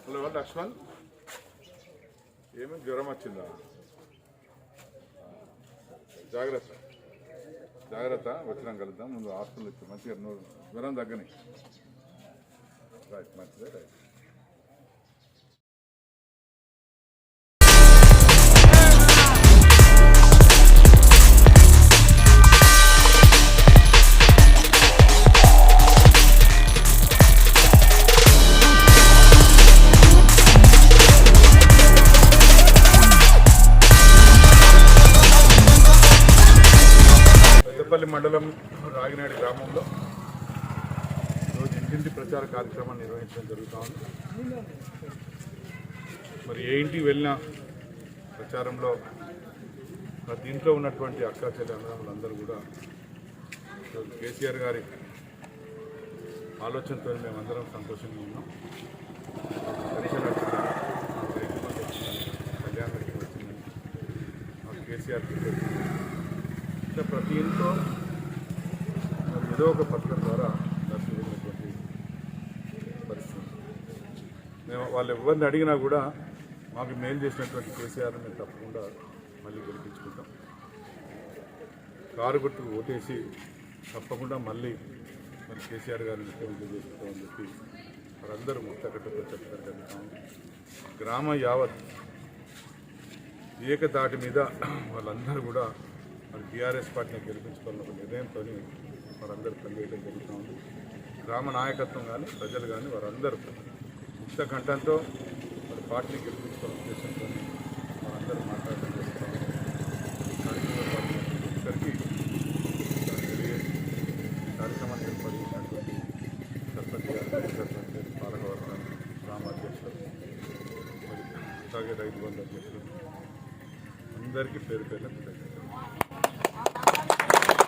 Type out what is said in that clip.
Hello Laxman, ఏమి జ్వరం వచ్చిందా? జాగ్రత్త జాగ్రత్త, వచ్చినాం కలుద్దాం. ముందు హాస్పిటల్ ఇచ్చి మంచిగా నువ్వు జ్వరం తగ్గని. రైట్, మంచిదే. రైట్. పెద్దపల్లి మండలం రాగినాడి గ్రామంలో రోజు ఇంటింటి ప్రచార కార్యక్రమాన్ని నిర్వహించడం జరుగుతూ ఉంది. మరి ఏ ఇంటికి వెళ్ళినా ప్రచారంలో ప్రతి ఇంట్లో ఉన్నటువంటి అక్కా చెల్లి అన్నదమ్ములందరూ కూడా కేసీఆర్ గారి ఆలోచనతో మేమందరం సంతోషంగా ఉన్నాం. పెన్షన్ వచ్చిందని, కళ్యాణ లక్ష్మి వచ్చిందని, మాకు కేసీఆర్ ఇట్లా ప్రతి ఇంట్లో ఏదో ఒక పథకం ద్వారా దర్శించినటువంటి పరిస్థితి. మేము వాళ్ళు ఎవరిని అడిగినా కూడా మాకు మేలు చేసినటువంటి కేసీఆర్ని మేము తప్పకుండా మళ్ళీ గెలిపించుకుంటాం. కారు గుర్తుకు ఓటేసి తప్పకుండా మళ్ళీ కేసీఆర్ గారిని ముఖ్యమంత్రి చేసుకుంటామని చెప్పి వారందరూ ముక్తకట్టుతో చెప్పడం జరుగుతాం. గ్రామ యావత్ ఏకతాటి మీద వాళ్ళందరూ కూడా మరి టీఆర్ఎస్ పార్టీని గెలిపించుకోవాలని ఒక నిర్ణయంతో వారందరూ పనిచేయడం జరుగుతూ ఉంది. గ్రామ నాయకత్వం కానీ ప్రజలు కానీ వారందరూ ముక్త కంఠంతో మరి పార్టీని గెలిపించుకోవాలని ఉద్దేశంతో వారందరూ మాట్లాడడం జరుగుతూ ఉంది. ఒక్కరికి కార్యక్రమాన్ని ఏర్పడినటువంటి సర్పంచ్ గారు, సర్పంచ్, పాలకవర్గం, గ్రామ అధ్యక్షులు, మరి అలాగే రైతు బంధు అధ్యక్షులు అందరికీ పేరు పేరు